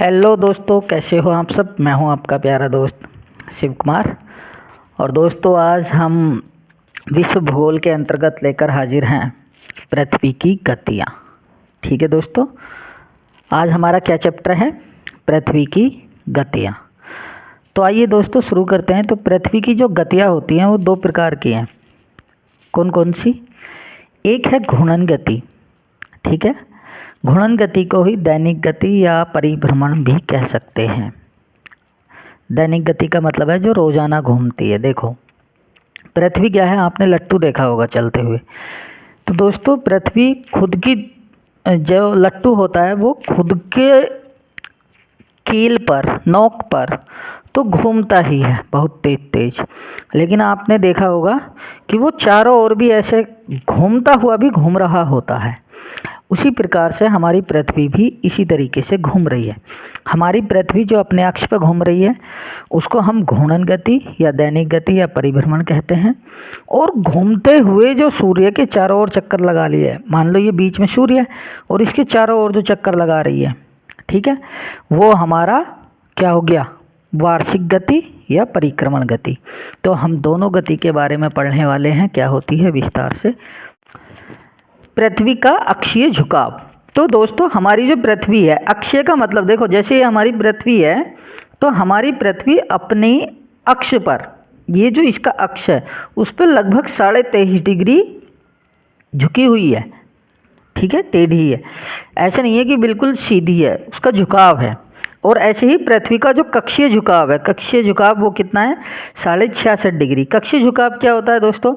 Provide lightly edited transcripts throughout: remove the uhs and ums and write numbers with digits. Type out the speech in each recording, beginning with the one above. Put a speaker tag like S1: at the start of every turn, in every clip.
S1: Hello दोस्तों, कैसे हो आप सब। मैं हूं आपका प्यारा दोस्त शिव कुमार। और दोस्तों, आज हम विश्व भूगोल के अंतर्गत लेकर हाजिर हैं पृथ्वी की गतियां। ठीक है दोस्तों, आज हमारा क्या चैप्टर है? पृथ्वी की गतियां। तो आइए दोस्तों शुरू करते हैं। तो पृथ्वी की जो गतियां होती हैं वो दो प्रकार की हैं। कौन कौन सी? एक है घूर्णन गति। ठीक है, घूर्णन गति को ही दैनिक गति या परिभ्रमण भी कह सकते हैं। दैनिक गति का मतलब है जो रोजाना घूमती है। देखो, पृथ्वी क्या है, आपने लट्टू देखा होगा चलते हुए। तो दोस्तों, पृथ्वी खुद की जो लट्टू होता है वो खुद के कील पर, नोक पर तो घूमता ही है बहुत तेज तेज, लेकिन आपने देखा होगा कि वो चारों ओर भी ऐसे घूमता हुआ भी घूम रहा होता है। उसी प्रकार से हमारी पृथ्वी भी इसी तरीके से घूम रही है। हमारी पृथ्वी जो अपने अक्ष पर घूम रही है उसको हम घूर्णन गति या दैनिक गति या परिभ्रमण कहते हैं। और घूमते हुए जो सूर्य के चारों ओर चक्कर लगा लिए, मान लो ये बीच में सूर्य है और इसके चारों ओर जो चक्कर लगा रही है, ठीक है, वो हमारा क्या हो गया? वार्षिक गति या परिक्रमण गति। तो हम दोनों गति के बारे में पढ़ने वाले हैं, क्या होती है विस्तार से। पृथ्वी का अक्षीय झुकाव। तो दोस्तों, हमारी जो पृथ्वी है, अक्षीय का मतलब देखो, जैसे ये हमारी पृथ्वी है तो हमारी पृथ्वी अपने अक्ष पर, ये जो इसका अक्ष है उस पर लगभग 23.5 डिग्री झुकी हुई है। ठीक है, टेढ़ी है, ऐसा नहीं है कि बिल्कुल सीधी है, उसका झुकाव है। और ऐसे ही पृथ्वी का जो कक्षीय झुकाव है, कक्षीय झुकाव वो कितना है? 66.5 डिग्री। कक्षीय झुकाव क्या होता है दोस्तों?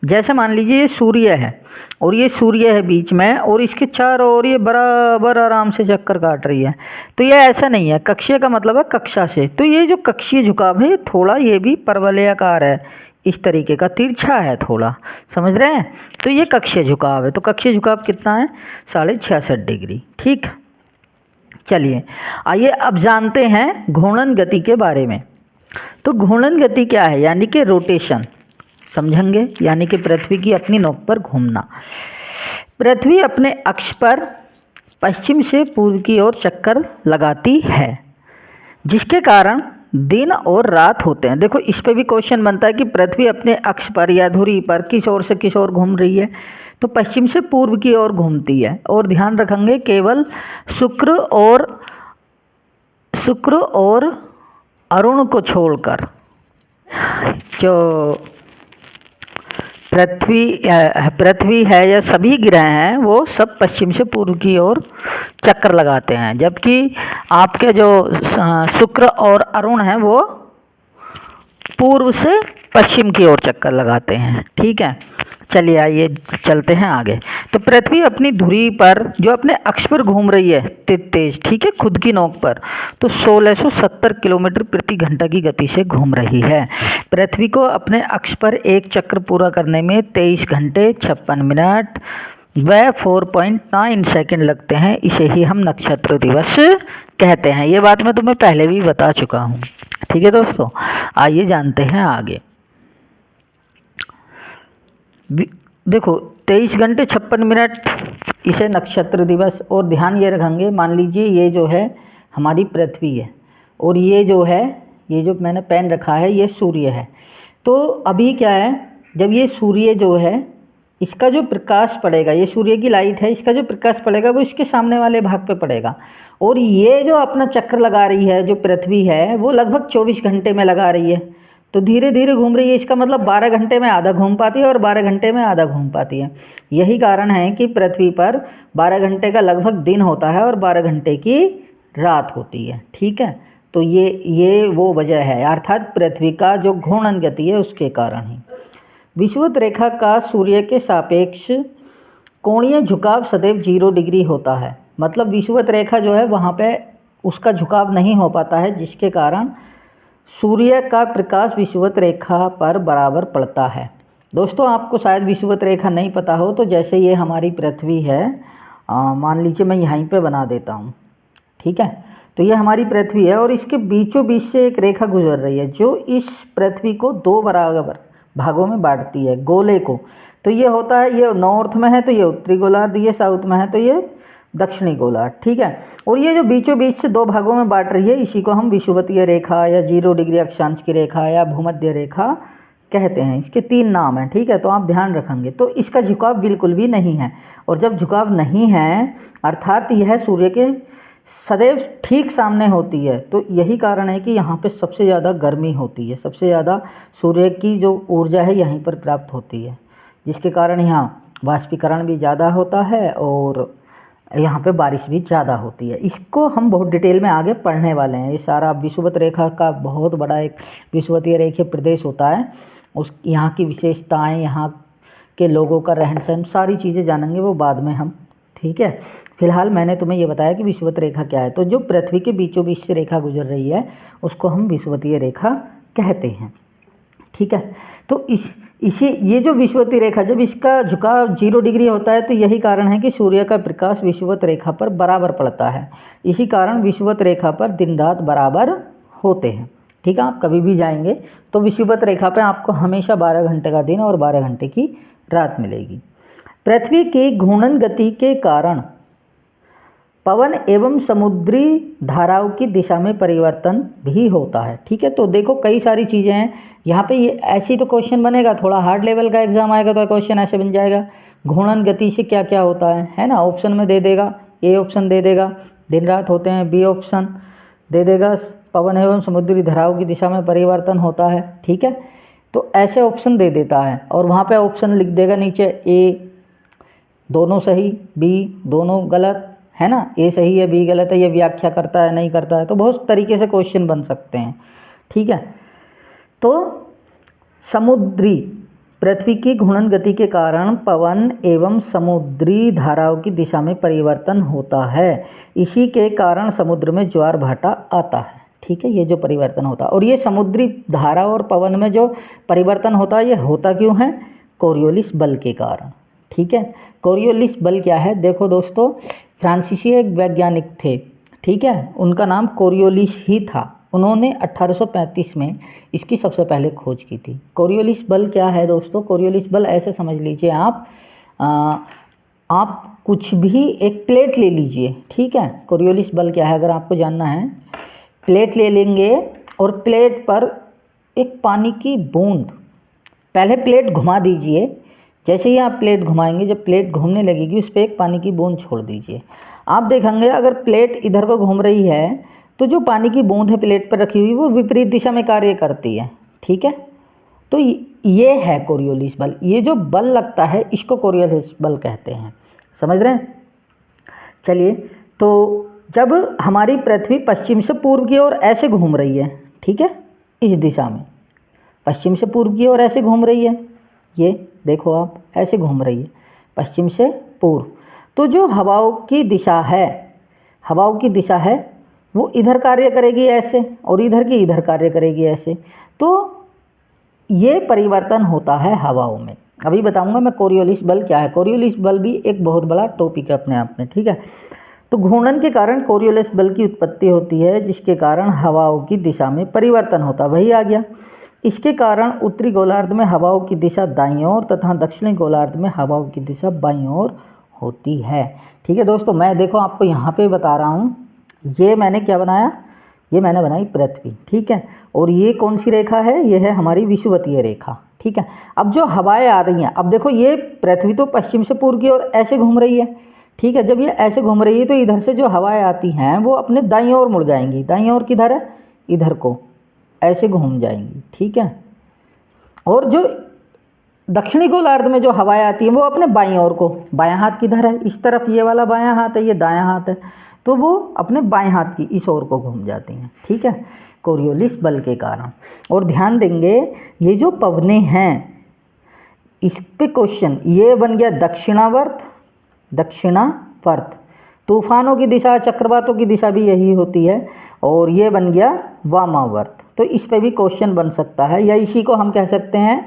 S1: जैसे मान लीजिए ये सूर्य है और ये सूर्य है बीच में और इसके चारों ओर ये बराबर आराम से चक्कर काट रही है, तो ये ऐसा नहीं है। कक्षीय का मतलब है कक्षा से। तो ये जो कक्षीय झुकाव है थोड़ा ये भी परवलयाकार है, इस तरीके का तिरछा है थोड़ा, समझ रहे हैं? तो ये कक्षीय झुकाव है। तो कक्षीय झुकाव कितना है? 66.5 डिग्री। ठीक, चलिए आइए अब जानते हैं घूर्णन गति के बारे में। तो घूर्णन गति क्या है? यानी कि रोटेशन, समझेंगे, यानी कि पृथ्वी की अपनी नोक पर घूमना। पृथ्वी अपने अक्ष पर पश्चिम से पूर्व की ओर चक्कर लगाती है, जिसके कारण दिन और रात होते हैं। देखो, इस पे भी क्वेश्चन बनता है कि पृथ्वी अपने अक्ष पर या धुरी पर किस ओर से किस ओर घूम रही है। तो पश्चिम से पूर्व की ओर घूमती है। और ध्यान रखेंगे, केवल शुक्र और अरुण को छोड़कर जो पृथ्वी है या सभी ग्रह हैं वो सब पश्चिम से पूर्व की ओर चक्कर लगाते हैं, जबकि आपके जो शुक्र और अरुण हैं वो पूर्व से पश्चिम की ओर चक्कर लगाते हैं। ठीक है, चलिए आइए चलते हैं आगे। तो पृथ्वी अपनी धुरी पर जो अपने अक्ष पर घूम रही है तेज, ठीक है, खुद की नोक पर, तो 1670 किलोमीटर प्रति घंटा की गति से घूम रही है। पृथ्वी को अपने अक्ष पर एक चक्र पूरा करने में 23 घंटे 56 मिनट व 4.9 सेकंड लगते हैं। इसे ही हम नक्षत्र दिवस कहते हैं। ये बात मैं तुम्हें पहले भी बता चुका हूँ। ठीक है दोस्तों, आइए जानते हैं आगे। देखो, 23 घंटे 56 मिनट, इसे नक्षत्र दिवस। और ध्यान ये रखेंगे, मान लीजिए ये जो है हमारी पृथ्वी है और ये जो है, ये जो मैंने पेन रखा है ये सूर्य है। तो अभी क्या है, जब ये सूर्य जो है इसका जो प्रकाश पड़ेगा, ये सूर्य की लाइट है, इसका जो प्रकाश पड़ेगा वो इसके सामने वाले भाग पे पड़ेगा। और ये जो अपना चक्कर लगा रही है, जो पृथ्वी है, वो लगभग 24 घंटे में लगा रही है। तो धीरे धीरे घूम रही है, इसका मतलब 12 घंटे में आधा घूम पाती है और 12 घंटे में आधा घूम पाती है। यही कारण है कि पृथ्वी पर 12 घंटे का लगभग दिन होता है और 12 घंटे की रात होती है। ठीक है, तो ये वो वजह है, अर्थात पृथ्वी का जो घूर्णन गति है उसके कारण ही। विषुवत रेखा का सूर्य के सापेक्ष कोणीय झुकाव सदैव 0 डिग्री होता है। मतलब विषुवत रेखा जो है वहाँ पे उसका झुकाव नहीं हो पाता है, जिसके कारण सूर्य का प्रकाश विषुवत रेखा पर बराबर पड़ता है। दोस्तों, आपको शायद विषुवत रेखा नहीं पता हो, तो जैसे ये हमारी पृथ्वी है, मान लीजिए मैं यहीं पे बना देता हूँ। ठीक है, तो ये हमारी पृथ्वी है और इसके बीचों बीच से एक रेखा गुजर रही है जो इस पृथ्वी को 2 बराबर भागों में बांटती है, गोले को। तो ये होता है, ये नॉर्थ में है तो ये उत्तरी गोलार्ध, ये साउथ में है तो ये दक्षिणी गोलार्ध, ठीक है। और ये जो बीचों बीच से दो भागों में बांट रही है, इसी को हम विषुवतीय रेखा या 0 डिग्री अक्षांश की रेखा या भूमध्य रेखा कहते हैं। इसके 3 नाम हैं, ठीक है, तो आप ध्यान रखेंगे। तो इसका झुकाव बिल्कुल भी नहीं है, और जब झुकाव नहीं है अर्थात यह सूर्य के सदैव ठीक सामने होती है, तो यही कारण है कि यहाँ पे सबसे ज़्यादा गर्मी होती है, सबसे ज़्यादा सूर्य की जो ऊर्जा है यहीं पर प्राप्त होती है, जिसके कारण यहाँ वाष्पीकरण भी ज़्यादा होता है और यहाँ पे बारिश भी ज़्यादा होती है। इसको हम बहुत डिटेल में आगे पढ़ने वाले हैं। ये सारा विषुवत रेखा का बहुत बड़ा एक विषुवतीय रेखीय प्रदेश होता है, उस यहाँ की विशेषताएं, यहाँ के लोगों का रहन सहन, सारी चीज़ें जानेंगे वो बाद में हम, ठीक है। फिलहाल मैंने तुम्हें ये बताया कि विषुवत रेखा क्या है। तो जो पृथ्वी के बीचों बीच से रेखा गुजर रही है उसको हम विषुवतीय रेखा कहते हैं, ठीक है। तो ये जो विषुवतीय रेखा, जब इसका झुकाव 0 डिग्री होता है तो यही कारण है कि सूर्य का प्रकाश विषुवत रेखा पर बराबर पड़ता है। इसी कारण विषुवत रेखा पर दिन रात बराबर होते हैं, ठीक है। आप कभी भी जाएंगे तो विषुवत रेखा पर आपको हमेशा 12 घंटे का दिन और 12 घंटे की रात मिलेगी। पृथ्वी की घूर्णन गति के कारण पवन एवं समुद्री धाराओं की दिशा में परिवर्तन भी होता है, ठीक है। तो देखो कई सारी चीज़ें हैं यहाँ पे, ये ऐसी तो क्वेश्चन बनेगा, थोड़ा हार्ड लेवल का एग्जाम आएगा तो क्वेश्चन ऐसे बन जाएगा, घूर्णन गति से क्या क्या होता है ना। ऑप्शन में दे देगा, ए ऑप्शन दे देगा दिन रात होते हैं, बी ऑप्शन दे देगा पवन एवं समुद्री धाराओं की दिशा में परिवर्तन होता है, ठीक है। तो ऐसे ऑप्शन दे देता है और वहाँ पर ऑप्शन लिख देगा नीचे, ए दोनों सही, बी दोनों गलत, है ना, ए सही है बी गलत है, ये व्याख्या करता है नहीं करता है। तो बहुत तरीके से क्वेश्चन बन सकते हैं, ठीक है। तो समुद्री पृथ्वी की घूर्णन गति के कारण पवन एवं समुद्री धाराओं की दिशा में परिवर्तन होता है। इसी के कारण समुद्र में ज्वार भाटा आता है, ठीक है। ये जो परिवर्तन होता है, और ये समुद्री धारा और पवन में जो परिवर्तन होता है ये होता क्यों है? कोरियोलिस बल के कारण, ठीक है। कोरियोलिस बल क्या है? देखो दोस्तों, फ्रांसीसी एक वैज्ञानिक थे, ठीक है, उनका नाम कोरियोलिस ही था। उन्होंने 1835 में इसकी सबसे पहले खोज की थी। कोरियोलिस बल क्या है दोस्तों? कोरियोलिस बल ऐसे समझ लीजिए आप कुछ भी एक प्लेट ले लीजिए, ठीक है। कोरियोलिस बल क्या है अगर आपको जानना है, प्लेट ले लेंगे और प्लेट पर एक पानी की बूंद, पहले प्लेट घुमा दीजिए, जैसे ही आप प्लेट घुमाएंगे, जब प्लेट घूमने लगेगी उस पर एक पानी की बूंद छोड़ दीजिए। आप देखेंगे अगर प्लेट इधर को घूम रही है तो जो पानी की बूंद है प्लेट पर रखी हुई वो विपरीत दिशा में कार्य करती है, ठीक है। तो ये है कोरियोलिस बल। ये जो बल लगता है इसको कोरियोलिस बल कहते हैं, समझ रहे हैं। चलिए, तो जब हमारी पृथ्वी पश्चिम से पूर्व की ओर ऐसे घूम रही है, ठीक है, इस दिशा में पश्चिम से पूर्व की ओर ऐसे घूम रही है, ये देखो आप ऐसे घूम रही है पश्चिम से पूर्व, तो जो हवाओं की दिशा है वो इधर कार्य करेगी ऐसे और इधर की इधर कार्य करेगी ऐसे। तो ये परिवर्तन होता है हवाओं में। अभी बताऊंगा मैं कोरियोलिस बल क्या है। कोरियोलिस बल भी एक बहुत बड़ा टॉपिक है अपने आप में, ठीक है। तो घूर्णन के कारण कोरियोलिस बल की उत्पत्ति होती है, जिसके कारण हवाओं की दिशा में परिवर्तन होता है, वही आ गया। इसके कारण उत्तरी गोलार्ध में हवाओं की दिशा दाईं ओर तथा दक्षिणी गोलार्ध में हवाओं की दिशा बाईं ओर होती है, ठीक है दोस्तों। मैं देखो आपको यहाँ पे बता रहा हूँ, ये मैंने क्या बनाया, ये मैंने बनाई पृथ्वी, ठीक है। और ये कौन सी रेखा है? ये है हमारी विषुवतीय रेखा, ठीक है। अब जो हवाएं आ रही हैं, अब देखो ये पृथ्वी तो पश्चिम से पूर्व की ओर ऐसे घूम रही है, ठीक है। जब ये ऐसे घूम रही है तो इधर से जो हवाएं आती हैं वो अपने दाईं ओर मुड़ जाएंगी। दाईं ओर किधर है? इधर को ऐसे घूम जाएंगी, ठीक है। और जो दक्षिणी गोलार्ध में जो हवाएं आती हैं वो अपने बाईं ओर को, बायां हाथ किधर है? इस तरफ ये वाला बायां हाथ है, ये दायां हाथ है, तो वो अपने बाएं हाथ की इस ओर को घूम जाती हैं, ठीक है, कोरियोलिस बल के कारण। और ध्यान देंगे ये जो पवने हैं इस पे क्वेश्चन, ये बन गया दक्षिणावर्त, तूफानों की दिशा, चक्रवातों की दिशा भी यही होती है, और ये बन गया वामावर्त। तो इस पे भी क्वेश्चन बन सकता है, या इसी को हम कह सकते हैं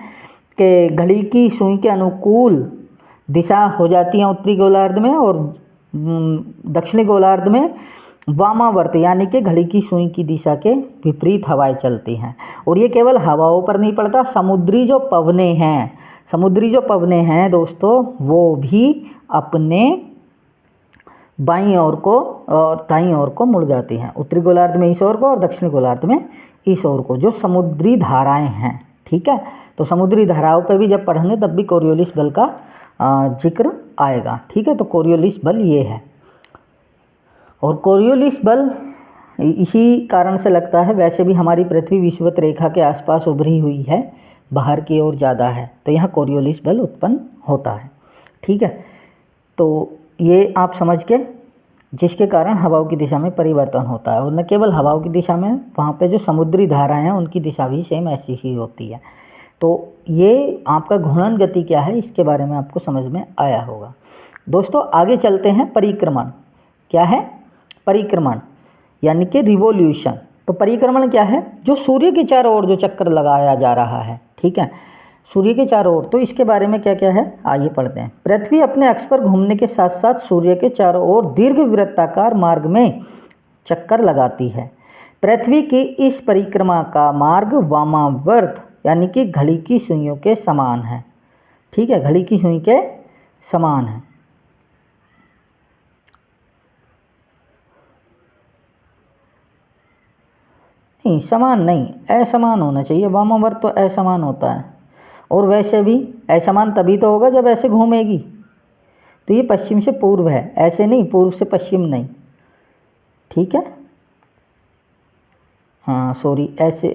S1: कि घड़ी की सुई के अनुकूल दिशा हो जाती है उत्तरी गोलार्ध में और दक्षिणी गोलार्ध में वामावर्त, यानी कि घड़ी की सुई की दिशा के विपरीत हवाएं चलती हैं। और ये केवल हवाओं पर नहीं पड़ता, समुद्री जो पवने हैं दोस्तों, वो भी अपने बाईं ओर को और दाईं ओर को मुड़ जाती हैं। उत्तरी गोलार्ध में इस ओर को और दक्षिणी गोलार्ध में इस ओर को, जो समुद्री धाराएं हैं। ठीक है, तो समुद्री धाराओं पे भी जब पढ़ेंगे तब भी कोरियोलिस बल का जिक्र आएगा। ठीक है, तो कोरियोलिस बल ये है। और कोरियोलिस बल इसी कारण से लगता है, वैसे भी हमारी पृथ्वी विषुवत रेखा के आसपास उभरी हुई है, बाहर की ओर ज़्यादा है, तो यहाँ कोरियोलिस बल उत्पन्न होता है। ठीक है, तो ये आप समझ के, जिसके कारण हवाओं की दिशा में परिवर्तन होता है। और न केवल हवाओं की दिशा में, वहाँ पे जो समुद्री धाराएं हैं उनकी दिशा भी सेम ऐसी ही होती है। तो ये आपका घूर्णन गति क्या है, इसके बारे में आपको समझ में आया होगा। दोस्तों आगे चलते हैं। परिक्रमण क्या है? परिक्रमण यानी कि रिवोल्यूशन। तो परिक्रमण क्या है? जो सूर्य के चारों ओर जो चक्कर लगाया जा रहा है। ठीक है, सूर्य के चारों ओर। तो इसके बारे में क्या क्या है आइए पढ़ते हैं। पृथ्वी अपने अक्ष पर घूमने के साथ साथ सूर्य के चारों ओर दीर्घवृत्ताकार मार्ग में चक्कर लगाती है। पृथ्वी की इस परिक्रमा का मार्ग वामावर्त यानी कि घड़ी की सुइयों के समान है। ठीक है, घड़ी की सुई के समान है। नहीं, समान नहीं, असमान होना चाहिए। वामावर्त तो असमान होता है, और वैसे भी असमान तभी तो होगा जब ऐसे घूमेगी। तो ये पश्चिम से पूर्व है, ऐसे नहीं, पूर्व से पश्चिम नहीं। ठीक है, हाँ सॉरी, ऐसे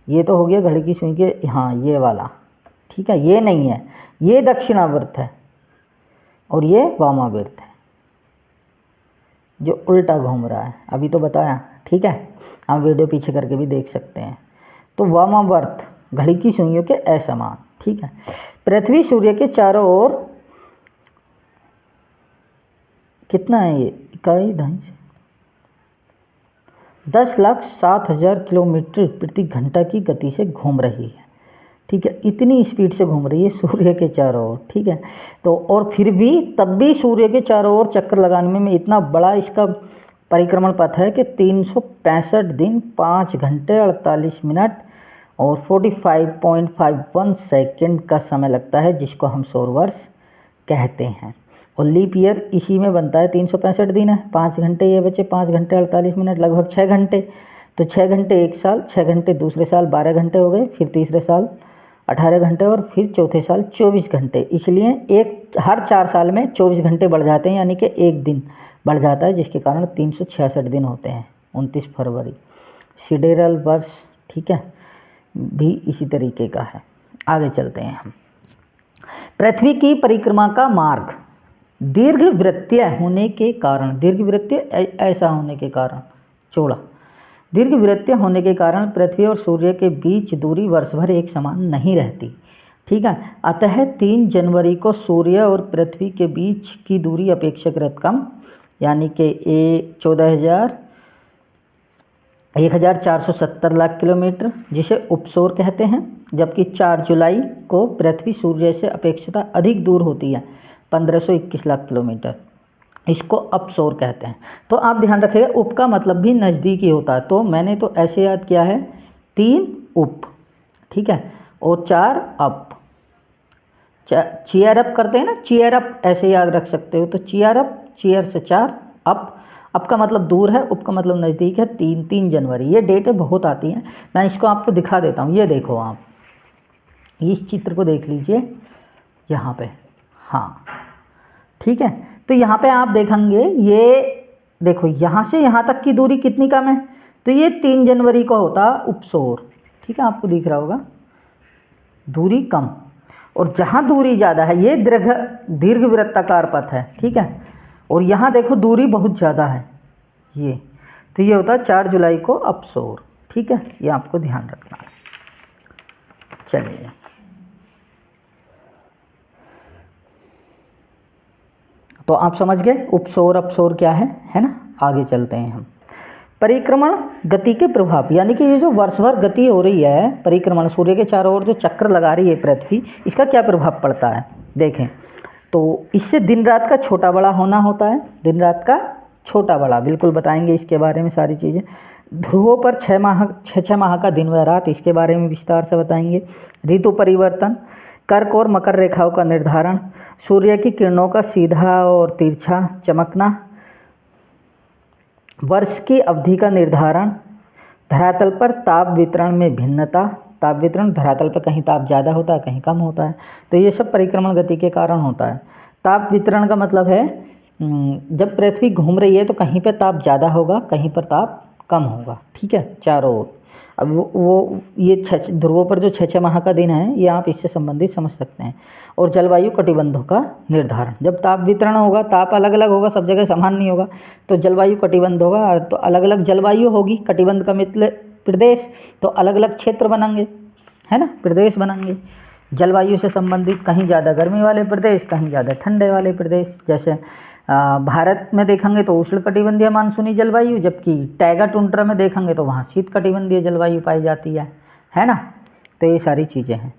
S1: ये तो हो गया घड़ी की सुई के, हाँ ये वाला। ठीक है, ये नहीं है, ये दक्षिणावर्त है और ये वामावर्त है, जो उल्टा घूम रहा है। अभी तो बताया। ठीक है, आप वीडियो पीछे करके भी देख सकते हैं। तो वामावर्त घड़ी की सुइयों के असमान। ठीक है, पृथ्वी सूर्य के चारों ओर कितना है, ये इकाई ढंग से 10,07,000 किलोमीटर प्रति घंटा की गति से घूम रही है। ठीक है, इतनी स्पीड से घूम रही है सूर्य के चारों ओर। ठीक है, तो और फिर भी तब भी सूर्य के चारों ओर चक्कर लगाने में इतना बड़ा इसका परिक्रमण पथ है कि 365 दिन 5 घंटे 48 मिनट और 45.51 सेकेंड का समय लगता है, जिसको हम सौर वर्ष कहते हैं। और लीप ईयर इसी में बनता है। 365 दिन है, 5 घंटे ये बचे, 5 घंटे 48 मिनट, लगभग 6 घंटे। तो 6 घंटे एक साल, 6 घंटे दूसरे साल 12 घंटे हो गए, फिर तीसरे साल 18 घंटे और फिर चौथे साल 24 घंटे। इसलिए हर 4 साल में 24 घंटे बढ़ जाते हैं, यानी कि एक दिन बढ़ जाता है, जिसके कारण 366 दिन होते हैं। 29 फरवरी सिडेरल वर्ष। ठीक है, भी इसी तरीके का है। आगे चलते हैं हम। पृथ्वी की परिक्रमा का मार्ग दीर्घवृत्तीय होने के कारण, दीर्घवृत्तीय ऐसा होने के कारण, चौड़ा दीर्घवृत्तीय होने के कारण पृथ्वी और सूर्य के बीच दूरी वर्ष भर एक समान नहीं रहती। ठीक है, अतः 3 जनवरी को सूर्य और पृथ्वी के बीच की दूरी अपेक्षाकृत कम, यानी कि 1,470 लाख किलोमीटर, जिसे उपसौर कहते हैं। जबकि 4 जुलाई को पृथ्वी सूर्य से अपेक्षाकृत अधिक दूर होती है, 1521 लाख किलोमीटर, इसको अपसौर कहते हैं। तो आप ध्यान रखिएगा, उप का मतलब भी नज़दीकी होता है। तो मैंने तो ऐसे याद किया है, 3 उप, ठीक है, और 4 अप। चीयर अप करते हैं ना, चीयर अप ऐसे याद रख सकते हो। तो चीयर अप, चीयर से 4 अप, अप का मतलब दूर है, उप का मतलब नज़दीक है। 3 जनवरी ये डेटें बहुत आती हैं, मैं इसको आपको दिखा देता हूँ। ये देखो, आप इस चित्र को देख लीजिए यहाँ पे। हाँ ठीक है, तो यहाँ पे आप देखेंगे, ये देखो यहाँ से यहाँ तक की दूरी कितनी कम है, तो ये 3 जनवरी को होता उपसौर। ठीक है, आपको दिख रहा होगा दूरी कम, और जहाँ दूरी ज़्यादा है ये दीर्घवृत्ताकार पथ है। ठीक है, और यहाँ देखो दूरी बहुत ज़्यादा है ये, तो ये होता है 4 जुलाई को अपसौर। ठीक है, ये आपको ध्यान रखना है। चलिए तो आप समझ गए उपसौर अपसौर क्या है ना। आगे चलते हैं हम। परिक्रमण गति के प्रभाव, यानी कि ये जो वर्ष भर गति हो रही है, परिक्रमण सूर्य के चारों ओर जो चक्कर लगा रही है पृथ्वी, इसका क्या प्रभाव पड़ता है देखें। तो इससे दिन रात का छोटा बड़ा होना होता है, दिन रात का छोटा बड़ा, बिल्कुल बताएंगे इसके बारे में सारी चीज़ें। ध्रुवों पर 6 माह का दिन व रात, इसके बारे में विस्तार से बताएंगे। ऋतु परिवर्तन, कर्क और मकर रेखाओं का निर्धारण, सूर्य की किरणों का सीधा और तिरछा चमकना, वर्ष की अवधि का निर्धारण, धरातल पर ताप वितरण में भिन्नता, ताप वितरण धरातल पर कहीं ताप ज़्यादा होता है कहीं कम होता है, तो ये सब परिक्रमण गति के कारण होता है। ताप वितरण का मतलब है जब पृथ्वी घूम रही है तो कहीं पर ताप ज़्यादा होगा कहीं पर ताप कम होगा, ठीक है, चारों ओर। अब वो ये ध्रुवों पर जो 6 माह का दिन है ये आप इससे संबंधित समझ सकते हैं। और जलवायु कटिबंधों का निर्धारण, जब ताप वितरण होगा ताप अलग अलग होगा, सब जगह समान नहीं होगा, तो जलवायु कटिबंध होगा, तो अलग अलग जलवायु होगी। कटिबंध का मतलब प्रदेश, तो अलग अलग क्षेत्र बनेंगे, है ना, प्रदेश बनेंगे जलवायु से संबंधित। कहीं ज़्यादा गर्मी वाले प्रदेश, कहीं ज़्यादा ठंडे वाले प्रदेश। जैसे भारत में देखेंगे तो उष्ण कटिबंधीय मानसूनी जलवायु, जबकि टैगा टुंड्रा में देखेंगे तो वहाँ शीत कटिबंधीय जलवायु पाई जाती है ना। तो ये सारी चीज़ें हैं।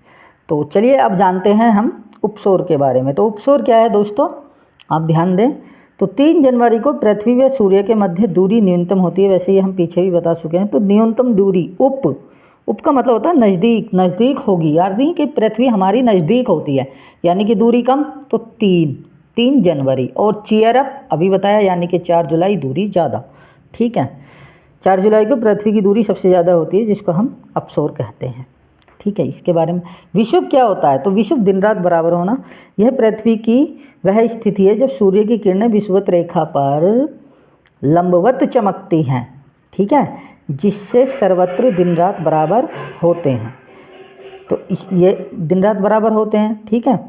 S1: तो चलिए अब जानते हैं हम उपसौर के बारे में। तो उपसौर क्या है दोस्तों, आप ध्यान दें। तो 3 जनवरी को पृथ्वी व सूर्य के मध्य दूरी न्यूनतम होती है, वैसे ये हम पीछे भी बता चुके हैं। तो न्यूनतम दूरी उप का मतलब होता है नज़दीक, नज़दीक होगी, याद नहीं कि पृथ्वी हमारी नज़दीक होती है, यानी कि दूरी कम, तो 3 जनवरी। और चीयर अप अभी बताया, यानी कि 4 जुलाई दूरी ज़्यादा, ठीक है। 4 जुलाई को पृथ्वी की दूरी सबसे ज़्यादा होती है, जिसको हम अपसौर कहते हैं, ठीक है। इसके बारे में विषुव क्या होता है, तो विषुव दिन रात बराबर होना। यह पृथ्वी की वह स्थिति है जब सूर्य की किरणें विषुवत रेखा पर लंबवत चमकती हैं, ठीक है, जिससे सर्वत्र दिन रात बराबर होते हैं। तो ये दिन रात बराबर होते हैं, ठीक है।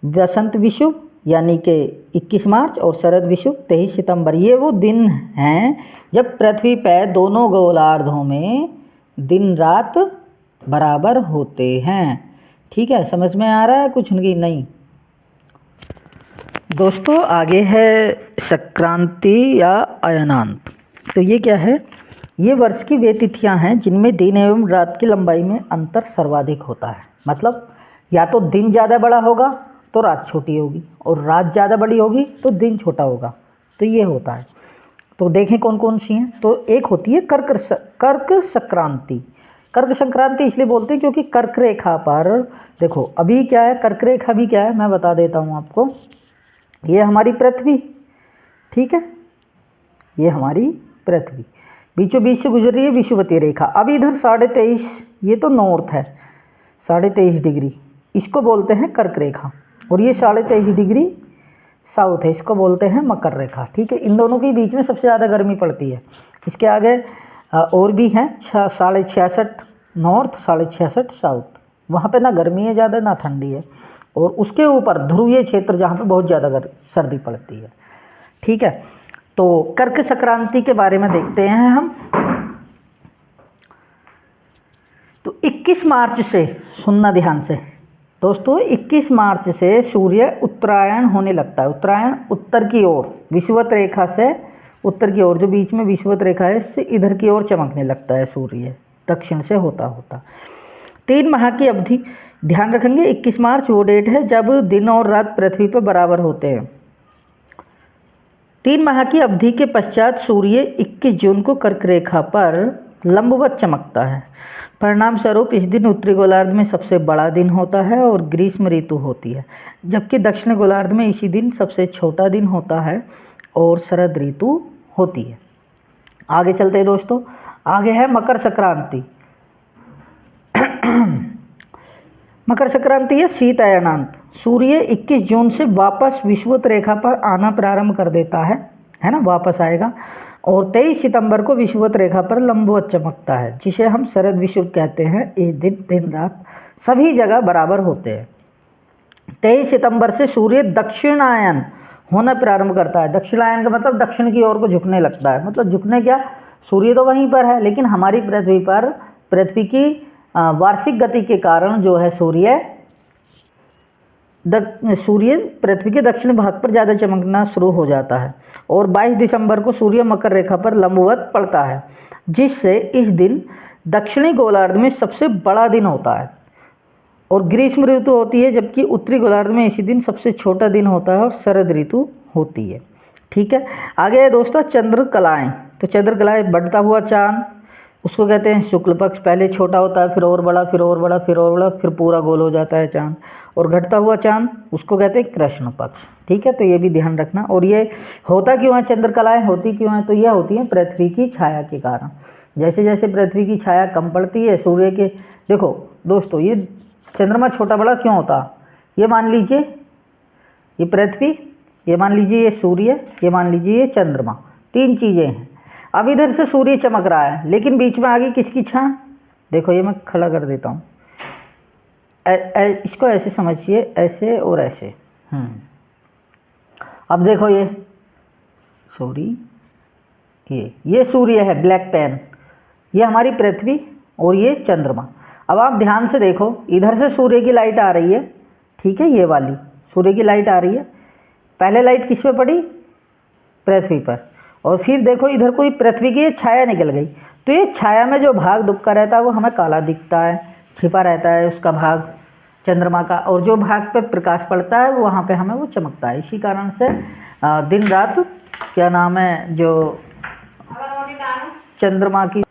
S1: वसंत विषुव यानी कि 21 मार्च और शरद विषुव 23 सितंबर, ये वो दिन हैं जब पृथ्वी पर दोनों गोलार्धों में दिन रात बराबर होते हैं, ठीक है। समझ में आ रहा है कुछ नहीं। दोस्तों आगे है संक्रांति या अयनांत। तो ये क्या है, ये वर्ष की वे तिथियां हैं जिनमें दिन एवं रात की लंबाई में अंतर सर्वाधिक होता है। मतलब या तो दिन ज़्यादा बड़ा होगा तो रात छोटी होगी, और रात ज़्यादा बड़ी होगी तो दिन छोटा होगा, तो ये होता है। तो देखें कौन कौन सी हैं। तो एक होती है कर्क संक्रांति। कर्क संक्रांति इसलिए बोलते हैं क्योंकि कर्क रेखा पर, देखो अभी क्या है, कर्क रेखा भी क्या है मैं बता देता हूँ आपको। ये हमारी पृथ्वी, ठीक है, ये हमारी पृथ्वी बीचों बीच से गुजर रही है विषुवतीय रेखा। अब इधर 23.5, ये तो नॉर्थ है, 23.5 डिग्री, इसको बोलते हैं कर्क रेखा। और ये 23.5 डिग्री साउथ है, इसको बोलते हैं मकर रेखा, ठीक है। इन दोनों के बीच में सबसे ज़्यादा गर्मी पड़ती है। इसके आगे और भी हैं, 66.5 नॉर्थ, 66.5 साउथ, वहाँ पे ना गर्मी है ज़्यादा ना ठंडी है। और उसके ऊपर ध्रुवीय क्षेत्र जहाँ पे बहुत ज़्यादा सर्दी पड़ती है, ठीक है। तो कर्क संक्रांति के बारे में देखते हैं हम। तो 21 मार्च से, सुनना ध्यान से दोस्तों, 21 मार्च से सूर्य उत्तरायण होने लगता है। उत्तरायण उत्तर की ओर, विषुवत रेखा से उत्तर की ओर, जो बीच में विषुवत रेखा है इससे इधर की ओर चमकने लगता है सूर्य, दक्षिण से होता 3 माह की अवधि। ध्यान रखेंगे 21 मार्च वो डेट है जब दिन और रात पृथ्वी पर बराबर होते हैं। 3 माह की अवधि के पश्चात सूर्य 21 जून को कर्क रेखा पर लंबवत चमकता है। परिणाम स्वरूप इस दिन उत्तरी गोलार्ध में सबसे बड़ा दिन होता है और ग्रीष्म ऋतु होती है, जबकि दक्षिण गोलार्ध में इसी दिन सबसे छोटा दिन होता है और शरद ऋतु होती है। आगे चलते हैं दोस्तों, आगे है मकर संक्रांति। मकर संक्रांति या शीत अयनांत। सूर्य 21 जून से वापस विषुवत रेखा पर आना प्रारंभ कर देता है ना, वापस आएगा, और 23 सितंबर को विषुवत रेखा पर लंबवत चमकता है, जिसे हम शरद विषुव कहते हैं। इस दिन दिन रात सभी जगह बराबर होते हैं। 23 सितंबर से सूर्य दक्षिणायन होना प्रारंभ करता है। दक्षिणायन का मतलब दक्षिण की ओर को झुकने लगता है। मतलब झुकने क्या, सूर्य तो वहीं पर है, लेकिन हमारी पृथ्वी पर पृथ्वी की वार्षिक गति के कारण जो है सूर्य पृथ्वी के दक्षिण भाग पर ज़्यादा चमकना शुरू हो जाता है। और 22 दिसंबर को सूर्य मकर रेखा पर लंबवत पड़ता है, जिससे इस दिन दक्षिणी गोलार्ध में सबसे बड़ा दिन होता है और ग्रीष्म ऋतु होती है, जबकि उत्तरी गोलार्ध में इसी दिन सबसे छोटा दिन होता है और शरद ऋतु होती है, ठीक है। आगे है दोस्तों चंद्रकलाएँ। तो चंद्रकलाएँ, बढ़ता हुआ चांद, उसको कहते हैं शुक्ल पक्ष। पहले छोटा होता है, फिर और बड़ा, फिर और बड़ा, फिर और बड़ा, फिर पूरा गोल हो जाता है चांद। और घटता हुआ चांद उसको कहते हैं कृष्ण पक्ष। ठीक है, तो ये भी ध्यान रखना। और ये होता क्यों है, चंद्रकलाएँ होती क्यों हैं, तो यह होती हैं पृथ्वी की छाया के कारण। जैसे जैसे पृथ्वी की छाया कम पड़ती है सूर्य के, देखो दोस्तों, ये चंद्रमा छोटा बड़ा क्यों होता, ये मान लीजिए ये पृथ्वी, ये मान लीजिए ये सूर्य, ये मान लीजिए ये चंद्रमा, तीन चीज़ें हैं। अब इधर से सूर्य चमक रहा है, लेकिन बीच में आ गई किसकी छां, देखो ये मैं खड़ा कर देता हूँ, इसको ऐसे समझिए, ऐसे और ऐसे। अब देखो ये सॉरी, ये सूर्य है ब्लैक पेन, ये हमारी पृथ्वी और ये चंद्रमा। अब आप ध्यान से देखो, इधर से सूर्य की लाइट आ रही है, ठीक है, ये वाली सूर्य की लाइट आ रही है। पहले लाइट किस पे पड़ी, पृथ्वी पर, और फिर देखो इधर कोई पृथ्वी की छाया निकल गई, तो ये छाया में जो भाग दुबका रहता है वो हमें काला दिखता है, छिपा रहता है उसका भाग चंद्रमा का, और जो भाग पे प्रकाश पड़ता है वहाँ पे हमें वो चमकता है। इसी कारण से दिन रात क्या नाम है, जो चंद्रमा की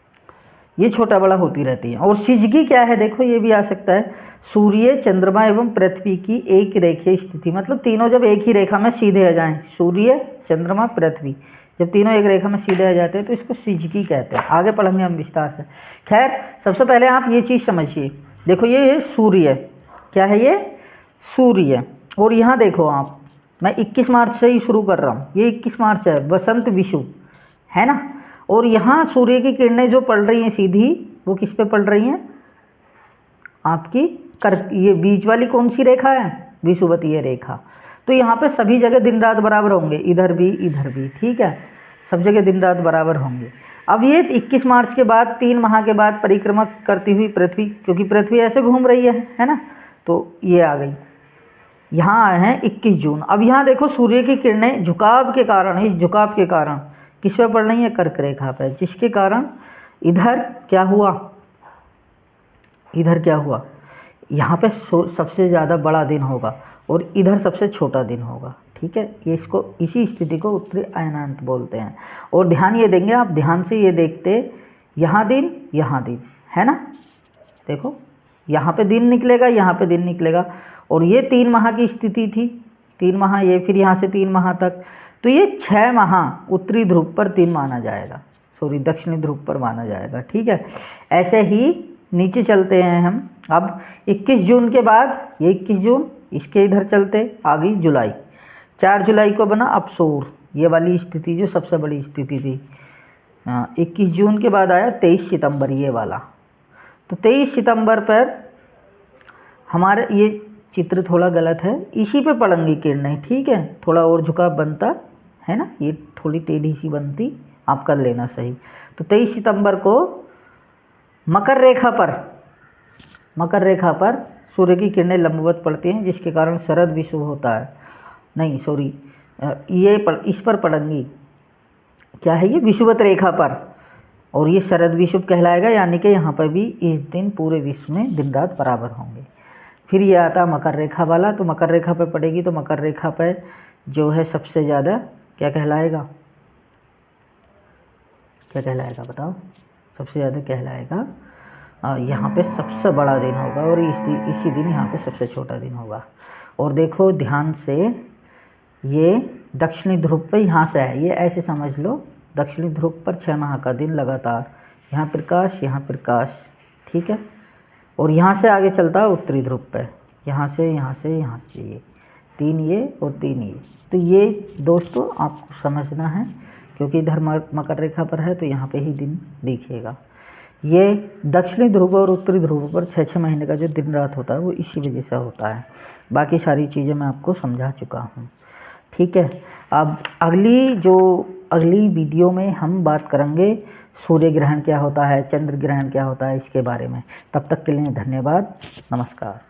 S1: ये छोटा बड़ा होती रहती है। और सिजगी क्या है, देखो ये भी आ सकता है, सूर्य चंद्रमा एवं पृथ्वी की एक रेखीय स्थिति, मतलब तीनों जब एक ही रेखा में सीधे आ जाएं, सूर्य चंद्रमा पृथ्वी जब तीनों एक रेखा में सीधे आ जाते हैं तो इसको सिजगी कहते हैं। आगे पढ़ेंगे हम विस्तार से। खैर, सबसे पहले आप ये चीज़ समझिए, देखो ये सूर्य, क्या है ये सूर्य, और यहाँ देखो आप, मैं 21 मार्च से ही शुरू कर रहा हूँ, ये 21 मार्च है, बसंत विषु है ना। और यहाँ सूर्य की किरणें जो पड़ रही हैं सीधी, वो किस पे पड़ रही हैं, आपकी ये बीच वाली कौन सी रेखा है, विषुवतीय रेखा। तो यहाँ पे सभी जगह दिन रात बराबर होंगे, इधर भी, ठीक है, सब जगह दिन रात बराबर होंगे। अब ये 21 मार्च के बाद 3 माह के बाद परिक्रमा करती हुई पृथ्वी, क्योंकि पृथ्वी ऐसे घूम रही है ना, तो ये आ गई, यहाँ आए हैं 21 जून। अब यहाँ देखो सूर्य की किरणें झुकाव के कारण, इस झुकाव के कारण किस पे पड़ रही है, कर्क रेखा पे, जिसके कारण इधर क्या हुआ, यहाँ पे सबसे ज़्यादा बड़ा दिन होगा और इधर सबसे छोटा दिन होगा। ठीक है, ये इसको, इसी स्थिति को उत्तरी अयनांत बोलते हैं। और ध्यान ये देंगे आप, ध्यान से ये देखते, यहाँ दिन है ना, देखो यहाँ पे दिन निकलेगा, यहाँ पे दिन निकलेगा, और ये 3 माह की स्थिति थी, 3 माह ये, फिर यहाँ से 3 माह तक, तो ये 6 माह उत्तरी ध्रुव पर दिन माना जाएगा, सॉरी दक्षिणी ध्रुव पर माना जाएगा। ठीक है, ऐसे ही नीचे चलते हैं हम। अब 21 जून के बाद, ये 21 जून, इसके इधर चलते, आ गई जुलाई, 4 जुलाई को बना अपसूर, ये वाली स्थिति जो सबसे बड़ी स्थिति थी। 21 जून के बाद आया 23 सितंबर, ये वाला। तो 23 सितंबर पर हमारे, ये चित्र थोड़ा गलत है, इसी पे पड़ेंगी किरणें, ठीक है, थोड़ा और झुकाव बनता है ना, ये थोड़ी टेढ़ी सी बनती, आप कर लेना सही। तो 23 सितंबर को मकर रेखा पर सूर्य की किरणें लंबवत पड़ती हैं, जिसके कारण शरद विषुव होता है, नहीं सॉरी, इस पर पड़ेंगी, क्या है ये, विषुवत रेखा पर, और ये शरद विषुव कहलाएगा, यानी कि यहाँ पर भी इस दिन पूरे विश्व में दिन रात बराबर होंगे। फिर ये आता मकर रेखा वाला, तो मकर रेखा पर पड़ेगी, तो मकर रेखा पर जो है सबसे ज़्यादा क्या कहलाएगा, बताओ, सबसे ज़्यादा कहलाएगा, यहाँ पे सबसे बड़ा दिन होगा, और इसी दिन यहाँ पे सबसे छोटा दिन होगा। और देखो ध्यान से, ये दक्षिणी ध्रुव पे यहाँ से है, ये ऐसे समझ लो, दक्षिणी ध्रुव पर 6 माह का दिन लगातार, यहाँ प्रकाश, ठीक है, और यहाँ से आगे चलता है उत्तरी ध्रुव पे, यहाँ से ये 3 ये और 3 ये। तो ये दोस्तों आपको समझना है, क्योंकि इधर मकर रेखा पर है, तो यहाँ पे ही दिन दिखेगा। ये दक्षिणी ध्रुव और उत्तरी ध्रुव पर 6-6 महीने का जो दिन रात होता है, वो इसी वजह से होता है। बाकी सारी चीज़ें मैं आपको समझा चुका हूँ। ठीक है, अब अगली वीडियो में हम बात करेंगे सूर्य ग्रहण क्या होता है, चंद्र ग्रहण क्या होता है, इसके बारे में। तब तक के लिए धन्यवाद, नमस्कार।